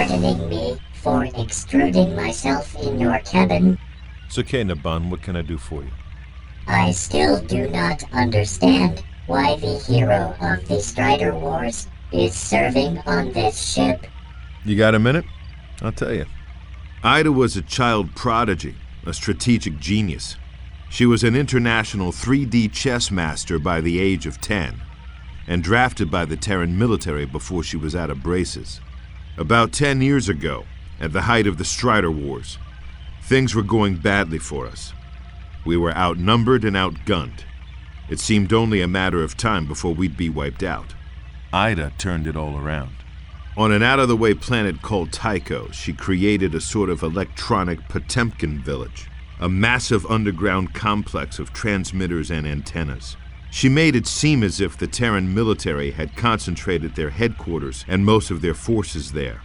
pardoning me for extruding myself in your cabin. It's okay, Naban. What can I do for you? I still do not understand why the hero of the Strider Wars is serving on this ship. You got a minute? I'll tell you. Ida was a child prodigy, a strategic genius. She was an international 3D chess master by the age of 10, and drafted by the Terran military before she was out of braces. About 10 years ago, at the height of the Strider Wars, things were going badly for us. We were outnumbered and outgunned. It seemed only a matter of time before we'd be wiped out. Ida turned it all around. On an out-of-the-way planet called Tycho, she created a sort of electronic Potemkin village, a massive underground complex of transmitters and antennas. She made it seem as if the Terran military had concentrated their headquarters and most of their forces there.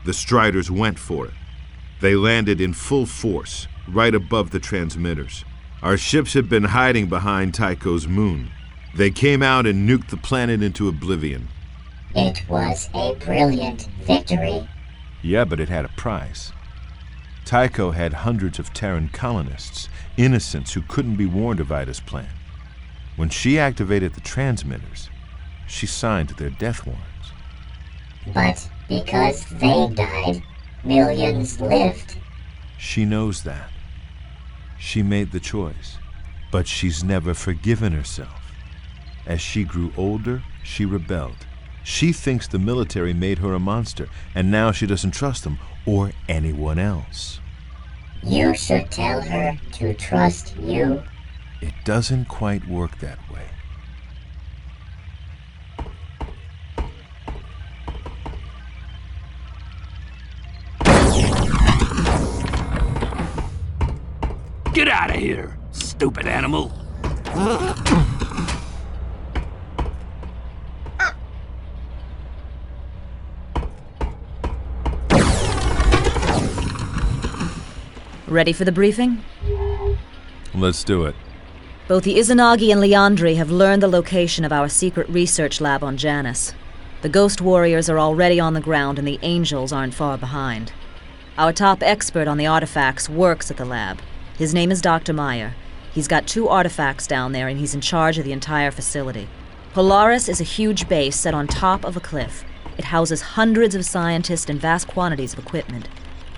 The Striders went for it. They landed in full force, right above the transmitters. Our ships had been hiding behind Tycho's moon. They came out and nuked the planet into oblivion. It was a brilliant victory. Yeah, but it had a price. Tycho had hundreds of Terran colonists, innocents who couldn't be warned of Ida's plan. When she activated the transmitters, she signed their death warrants. But because they died, millions lived. She knows that. She made the choice, but she's never forgiven herself. As she grew older, she rebelled. She thinks the military made her a monster, and now she doesn't trust them or anyone else. You should tell her to trust you. It doesn't quite work that way. Get out of here, stupid animal! Ready for the briefing? Let's do it. Both the Izanagi and Leandri have learned the location of our secret research lab on Janus. The Ghost Warriors are already on the ground and the Angels aren't far behind. Our top expert on the artifacts works at the lab. His name is Dr. Meyer. He's got 2 artifacts down there and he's in charge of the entire facility. Polaris is a huge base set on top of a cliff. It houses hundreds of scientists and vast quantities of equipment.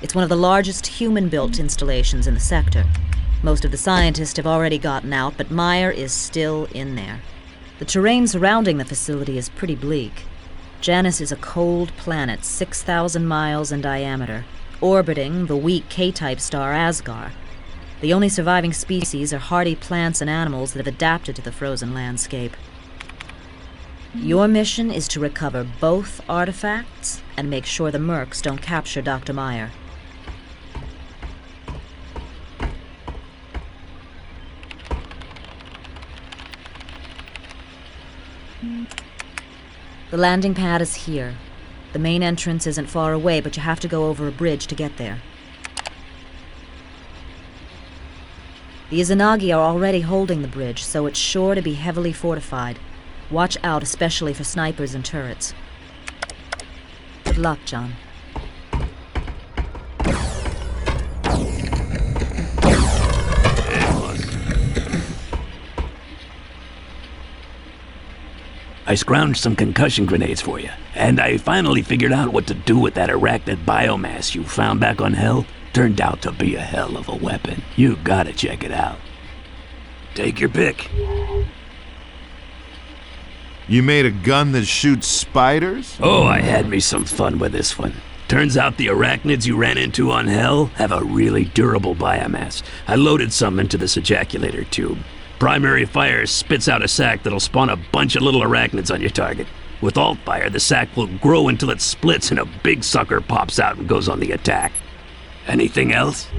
It's one of the largest human-built installations in the sector. Most of the scientists have already gotten out, but Meyer is still in there. The terrain surrounding the facility is pretty bleak. Janus is a cold planet 6,000 miles in diameter, orbiting the weak K-type star Asgar. The only surviving species are hardy plants and animals that have adapted to the frozen landscape. Your mission is to recover both artifacts and make sure the Mercs don't capture Dr. Meyer. The landing pad is here. The main entrance isn't far away, but you have to go over a bridge to get there. The Izanagi are already holding the bridge, so it's sure to be heavily fortified. Watch out, especially for snipers and turrets. Good luck, John. I scrounged some concussion grenades for you, and I finally figured out what to do with that arachnid biomass you found back on Hell. Turned out to be a hell of a weapon. You gotta check it out. Take your pick. You made a gun that shoots spiders? Oh, I had me some fun with this one. Turns out the arachnids you ran into on Hell have a really durable biomass. I loaded some into this ejaculator tube. Primary fire spits out a sac that'll spawn a bunch of little arachnids on your target. With alt fire, the sac will grow until it splits and a big sucker pops out and goes on the attack. Anything else?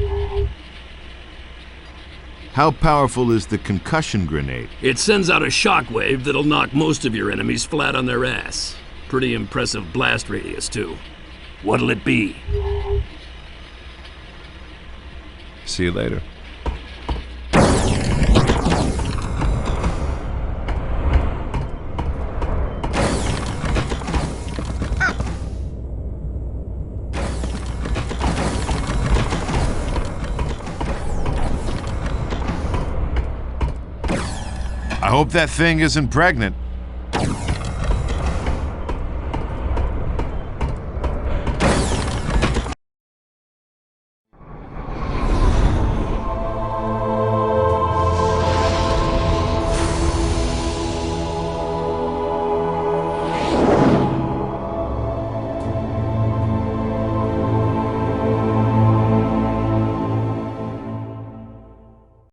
How powerful is the concussion grenade? It sends out a shockwave that'll knock most of your enemies flat on their ass. Pretty impressive blast radius, too. What'll it be? See you later. I hope that thing isn't pregnant.